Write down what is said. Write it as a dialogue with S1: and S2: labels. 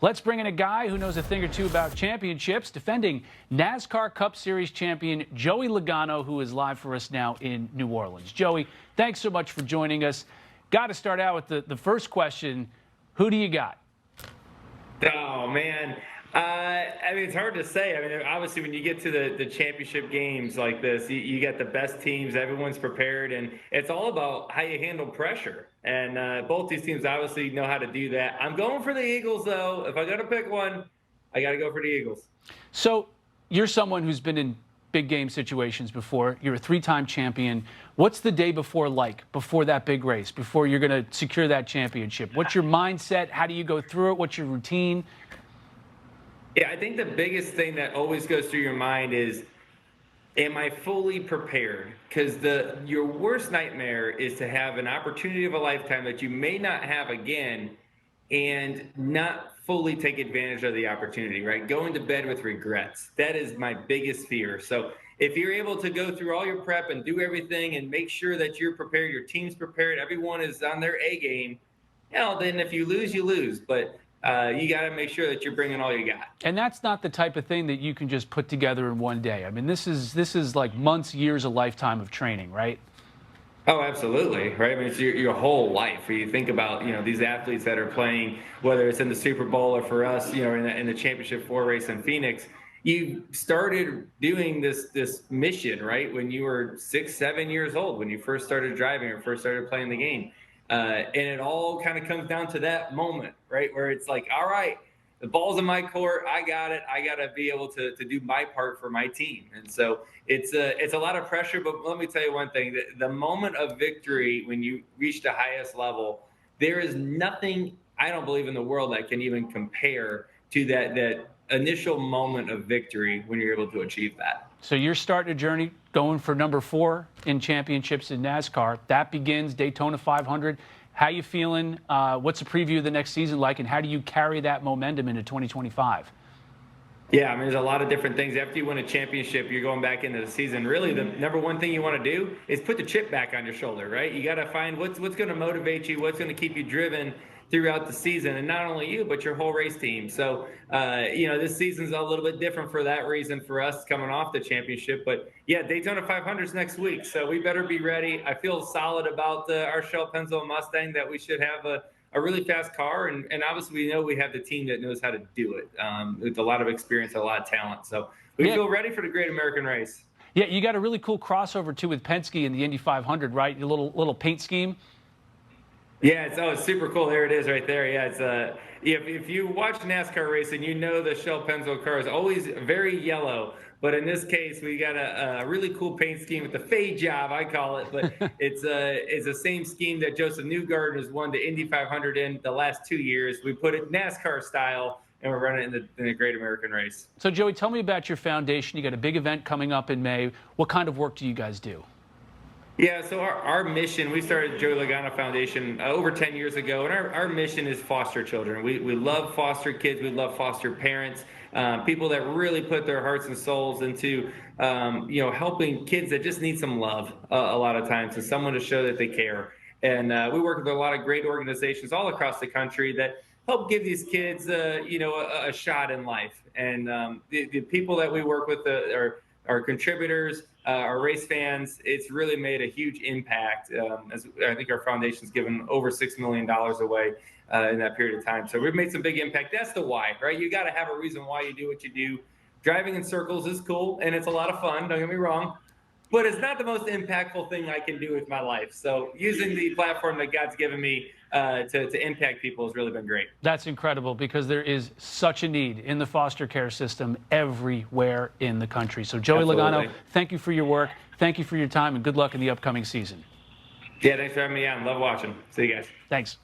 S1: Let's bring in a guy who knows a thing or two about championships, defending NASCAR Cup Series champion Joey Logano, who is live for us now in New Orleans. Joey, thanks so much for joining us. Got to start out with the first question. Who do you got?
S2: Oh, man. I mean, it's hard to say. I mean, obviously, when you get to the championship games like this, you get the best teams. Everyone's prepared, and it's all about how you handle pressure. And both these teams obviously know how to do that. I'm going for the Eagles, though. If I got to pick one, I got to go for the Eagles.
S1: So you're someone who's been in big game situations before. You're a three-time champion. What's the day before like, before that big race, before you're going to secure that championship? What's your mindset? How do you go through it? What's your routine?
S2: Yeah, I think the biggest thing that always goes through your mind is, am I fully prepared? Because your worst nightmare is to have an opportunity of a lifetime that you may not have again and not fully take advantage of the opportunity, right? Going to bed with regrets. That is my biggest fear. So if you're able to go through all your prep and do everything and make sure that you're prepared, your team's prepared, everyone is on their A game, then if you lose, you lose. But you got to make sure that you're bringing all you got.
S1: And that's not the type of thing that you can just put together in one day. I mean, this is like months, years, a lifetime of training, right?
S2: Oh, absolutely, right? I mean, it's your whole life. When you think about, these athletes that are playing, whether it's in the Super Bowl or for us, in the Championship 4 race in Phoenix, you started doing this mission, right, when you were 6, 7 years old, when you first started driving or first started playing the game. And it all kind of comes down to that moment, right, where it's like, all right, the ball's in my court. I got it. I got to be able to do my part for my team. And so it's a lot of pressure. But let me tell you one thing. The moment of victory, when you reach the highest level, there is nothing, I don't believe, in the world that can even compare to that initial moment of victory when you're able to achieve that.
S1: So you're starting a journey going for number 4 in championships in NASCAR. That begins Daytona 500. How you feeling? What's a preview of the next season like, and how do you carry that momentum into 2025?
S2: Yeah, I mean, there's a lot of different things. After you win a championship, you're going back into the season. Really, the number one thing you want to do is put the chip back on your shoulder, right? You got to find what's going to motivate you, what's going to keep you driven throughout the season, and not only you, but your whole race team. So, this season's a little bit different for that reason for us coming off the championship. But yeah, Daytona 500's next week, so we better be ready. I feel solid about our Shell Pennzoil Mustang, that we should have a really fast car, and obviously we know we have the team that knows how to do it with a lot of experience, a lot of talent. So we feel ready for the Great American Race.
S1: Yeah, you got a really cool crossover too with Penske in the Indy 500, right? Your little paint scheme.
S2: Yeah, it's super cool. There it is, right there. Yeah, it's if you watch NASCAR racing, the Shell Pennzoil car is always very yellow. But in this case, we got a really cool paint scheme with the fade job, I call it. But it's the same scheme that Joseph Newgarden has won the Indy 500 in the last 2 years. We put it NASCAR style, and we're running it in the Great American Race.
S1: So, Joey, tell me about your foundation. You got a big event coming up in May. What kind of work do you guys do?
S2: Yeah, so our mission, we started Joey Logano Foundation over 10 years ago, and our mission is foster children. We love foster kids. We love foster parents, people that really put their hearts and souls into, helping kids that just need some love a lot of times, and someone to show that they care. And we work with a lot of great organizations all across the country that help give these kids, a shot in life. And the people that we work with are our contributors, our race fans. It's really made a huge impact. As I think our foundation's given over $6 million away in that period of time. So we've made some big impact. That's the why, right? You got to have a reason why you do what you do. Driving in circles is cool, and it's a lot of fun, don't get me wrong. But it's not the most impactful thing I can do with my life. So using the platform that God's given me to impact people has really been great.
S1: That's incredible, because there is such a need in the foster care system everywhere in the country. So, Joey Logano, thank you for your work. Thank you for your time, and good luck in the upcoming season.
S2: Yeah, thanks for having me on. Love watching. See you guys.
S1: Thanks.